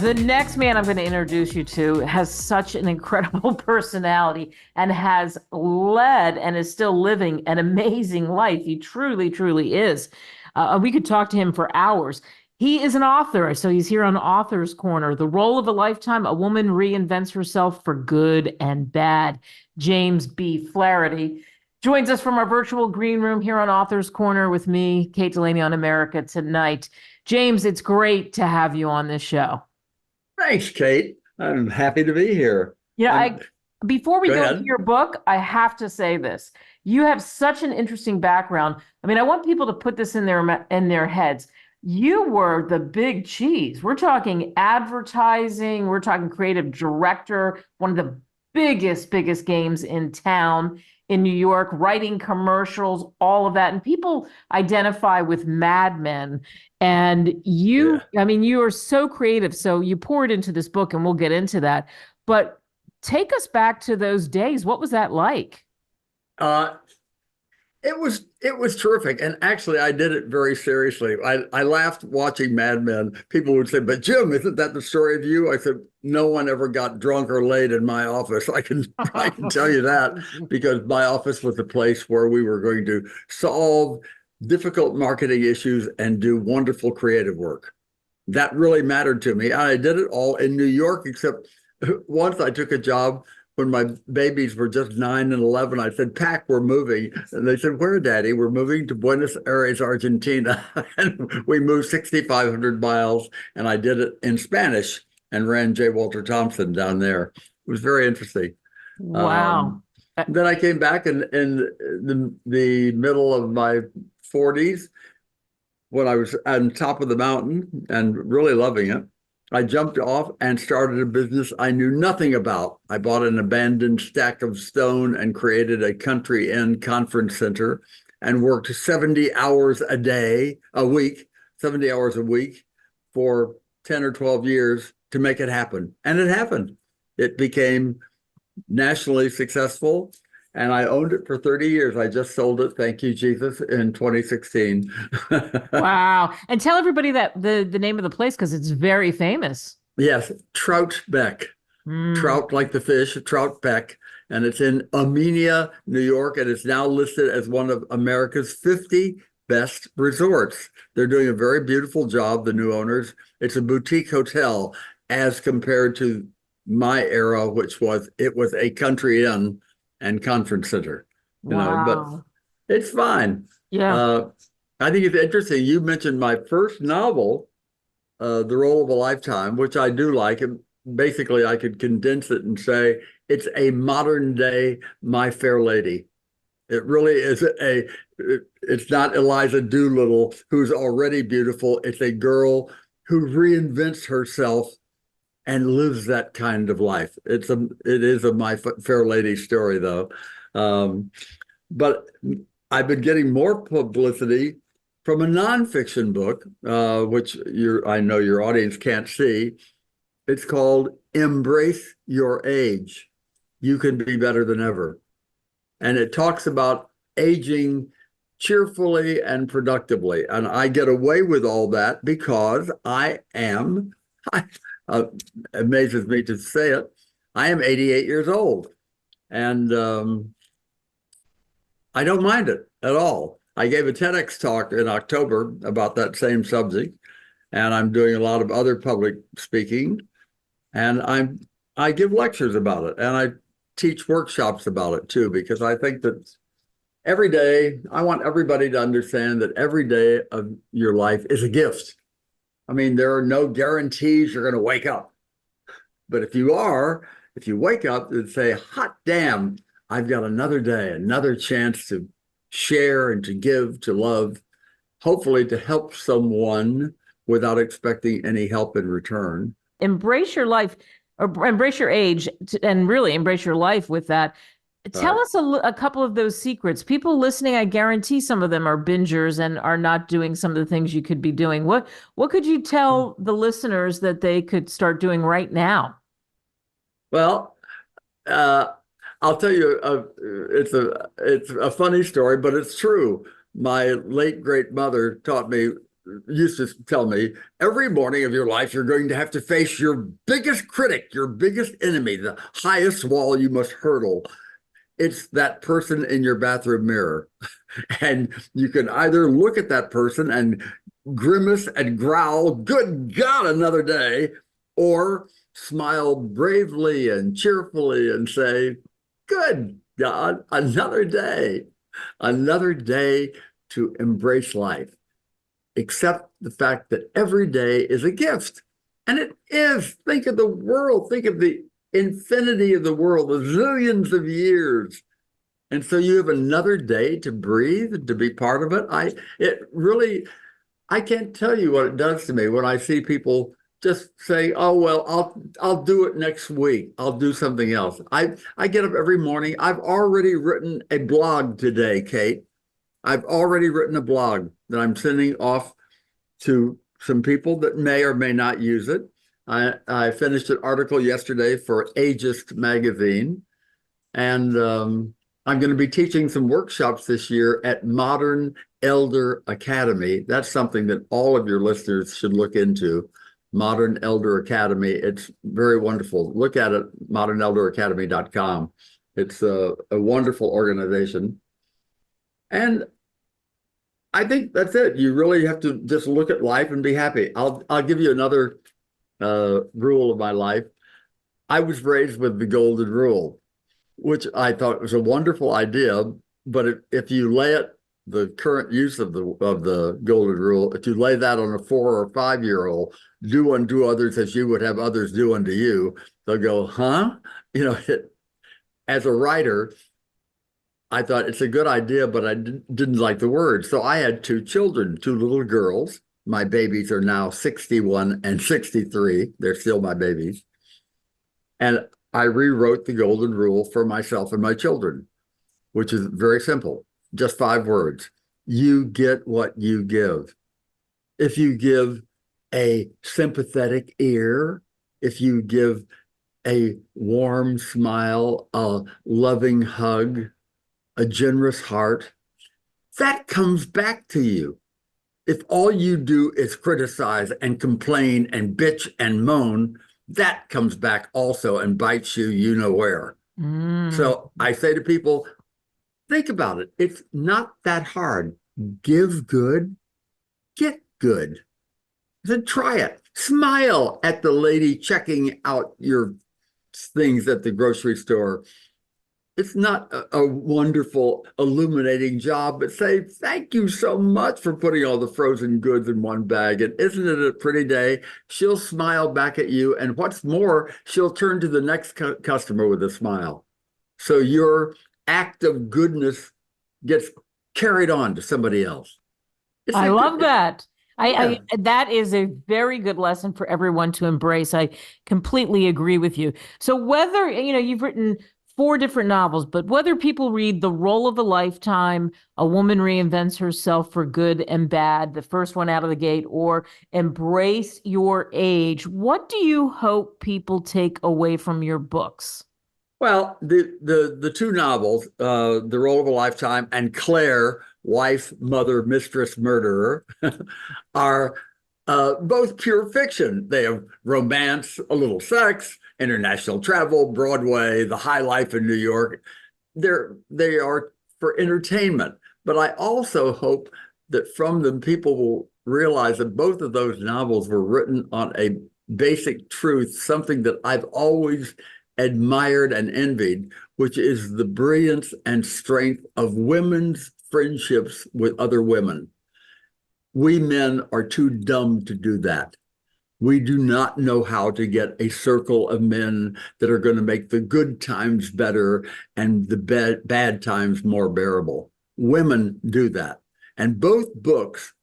The next man I'm going to introduce you to has such an incredible personality and has led and is still living an amazing life. He truly, truly is. We could talk to him for hours. He is an author, so he's here on Author's Corner. The role of a lifetime, a woman reinvents herself for good and bad. James B. Flaherty joins us from our virtual green room here on Author's Corner with me, Kate Delaney on America Tonight. James, it's great to have you on this show. Thanks, Kate. I'm happy to be here. Yeah, I'm, before we Go go into ahead. your book, I have to say this. You have such an interesting background. I mean, I want people to put this in their heads. You were the big cheese. We're talking advertising, we're talking creative director, one of the biggest games in town in New York, writing commercials, all of that. And people identify with Mad Men. And Yeah. I mean, you are so creative. So you poured into this book, and we'll get into that. But take us back to those days. What was that like? Uh, it was terrific. And actually I did it very seriously. I laughed watching Mad Men. People would say, "But Jim, isn't that the story of you?" I said, "No one ever got drunk or late in my office. I can tell you that, because my office was a place where we were going to solve difficult marketing issues and do wonderful creative work. That really mattered to me. I did it all in New York, except once I took a job when my babies were just 9 and 11. I said, "Pack, we're moving." And they said, "Where, Daddy?" "We're moving to Buenos Aires, Argentina." And we moved 6,500 miles, and I did it in Spanish and ran J. Walter Thompson down there. It was very interesting. Um, Wow. then I came back in the middle of my 40s, when I was on top of the mountain and really loving it. I jumped off and started a business I knew nothing about. I bought an abandoned stack of stone and created a country inn conference center and worked 70 hours a week, 70 hours a week for 10 or 12 years to make it happen. And it happened. It became nationally successful, and I owned it for 30 years. I just sold it, thank you, Jesus, in 2016. Wow. And tell everybody that the name of the place because it's very famous. Yes, Trout Beck. Mm. Trout like the fish, Trout Beck. And it's in Armenia, New York, and it's now listed as one of America's 50 best resorts. They're doing a very beautiful job, the new owners. It's a boutique hotel as compared to my era, which was it was a country inn and conference center, but Wow. it's fine. Yeah. Uh, I think it's interesting. You mentioned my first novel, The Role of a Lifetime, which I do like. And basically, I could condense it and say it's a modern day My Fair Lady. It really is it's not Eliza Doolittle, who's already beautiful. It's a girl who reinvents herself and lives that kind of life. It is a My Fair Lady story, though. Um, but I've been getting more publicity from a nonfiction book, which I know your audience can't see. It's called Embrace Your Age. You Can Be Better Than Ever. And it talks about aging cheerfully and productively. And I get away with all that because uh, amazes me to say it, I am 88 years old. And I don't mind it at all. I gave a TEDx talk in October about that same subject, and I'm doing a lot of other public speaking, and I give lectures about it, and I teach workshops about it too, because I think that every day, I want everybody to understand that every day of your life is a gift. I mean, there are no guarantees you're going to wake up. But if you wake up and say, "Hot damn, I've got another day, another chance to share and to give, to love, hopefully to help someone without expecting any help in return." Embrace your life or embrace your age and really embrace your life with that. Tell Right. us a couple of those secrets. People listening, I guarantee some of them are bingers and are not doing some of the things you could be doing. What could you tell the listeners that they could start doing right now? Well, uh, I'll tell you, it's a funny story, but it's true. My late great mother taught me used to tell me, every morning of your life, you're going to have to face your biggest critic, your biggest enemy, the highest wall you must hurdle. It's that person in your bathroom mirror. And you can either look at that person and grimace and growl, good God, another day, or smile bravely and cheerfully and say, good God, another day to embrace life. Accept the fact that every day is a gift. And it is. Think of the world, think of the infinity of the world, the zillions of years. And so you have another day to breathe, to be part of it. It really, I can't tell you what it does to me when I see people just say, "Oh well, I'll do it next week. I'll do something else." I get up every morning. I've already written a blog today, Kate. I've already written a blog that I'm sending off to some people that may or may not use it. I finished an article yesterday for Ageist magazine, and I'm going to be teaching some workshops this year at Modern Elder Academy. That's something that all of your listeners should look into. Modern Elder Academy. It's very wonderful. Look at it, modernelderacademy.com. It's a wonderful organization. And I think that's it. You really have to just look at life and be happy. I'll give you another rule of my life. I was raised with the golden rule, which I thought was a wonderful idea. But if you lay it, the current use of the golden rule, if you lay that on a 4 or 5-year-old, do unto others as you would have others do unto you, they'll go, huh? As a writer, I thought it's a good idea, but I didn't like the words. So I had 2 children, 2 little girls. My babies are now 61 and 63. They're still my babies. And I rewrote the golden rule for myself and my children, which is very simple. Just 5 words. You get what you give. If you give a sympathetic ear, if you give a warm smile, a loving hug, a generous heart, that comes back to you. If all you do is criticize and complain and bitch and moan, that comes back also and bites you, you know where. So I say to people, think about it. It's not that hard. Give good, get good. Then try it. Smile at the lady checking out your things at the grocery store. It's not a wonderful, illuminating job, but say, thank you so much for putting all the frozen goods in one bag. And isn't it a pretty day? She'll smile back at you. And what's more, she'll turn to the next customer with a smile. So your act of goodness gets carried on to somebody else. I love that. Yeah. That is a very good lesson for everyone to embrace. I completely agree with you. So whether, you've written 4 different novels, but whether people read The Role of a Lifetime, A Woman Reinvents Herself for Good and Bad, the first one out of the gate, or Embrace Your Age, what do you hope people take away from your books? Well, the 2 novels, The Role of a Lifetime and Claire, Wife, Mother, Mistress, Murderer, are both pure fiction. They have romance, a little sex, international travel, Broadway, the high life in New York. They are for entertainment. But I also hope that from them people will realize that both of those novels were written on a basic truth, something that I've always admired and envied, which is the brilliance and strength of women's friendships with other women. We men are too dumb to do that. We do not know how to get a circle of men that are going to make the good times better and the bad times more bearable. Women do that. And both books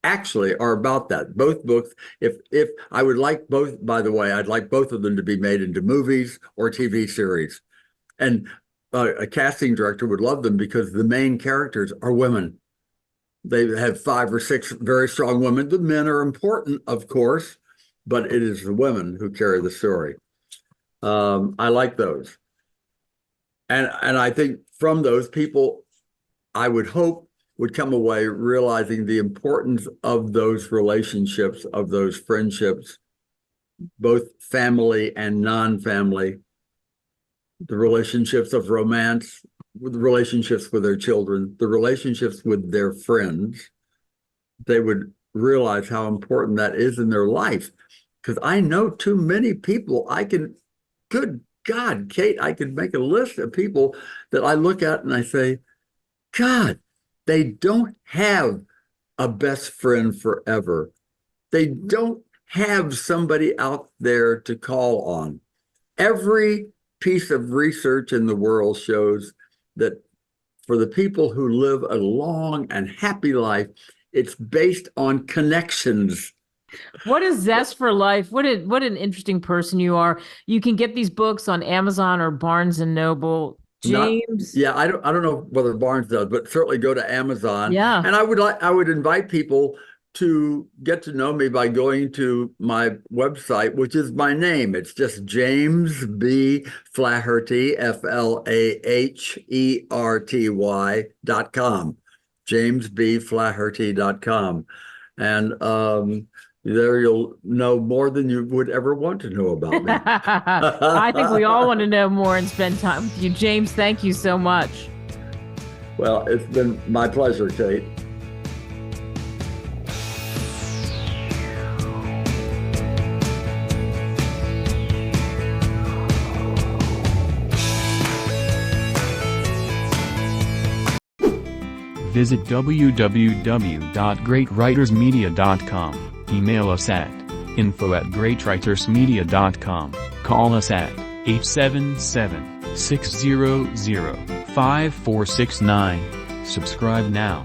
actually are about that. Both books, if I would like both, by the way, I'd like both of them to be made into movies or TV series. And a casting director would love them because the main characters are women. They have 5 or 6 very strong women. The men are important, of course, but it is the women who carry the story. I like those. And I think from those people, I would hope would come away realizing the importance of those relationships, of those friendships, both family and non-family, the relationships of romance, with the relationships with their children, the relationships with their friends. They would realize how important that is in their life. Because I know too many people, good God, Kate, I could make a list of people that I look at and I say, God, they don't have a best friend forever. They don't have somebody out there to call on. Every piece of research in the world shows that for the people who live a long and happy life, it's based on connections. What a zest for life. What an interesting person you are. You can get these books on Amazon or Barnes and Noble. Not, James. yeah, I don't know whether Barnes does, but certainly go to Amazon. Yeah. And I would invite people to get to know me by going to my website, which is my name. It's just James B. Flaherty, FLAHERTY.com. JamesBFlaherty.com. And there you'll know more than you would ever want to know about me. I think we all want to know more and spend time with you. James, thank you so much. Well, it's been my pleasure, Kate. Visit www.greatwritersmedia.com. Email us at info@greatwritersmedia.com. Call us at 877-600-5469. Subscribe now.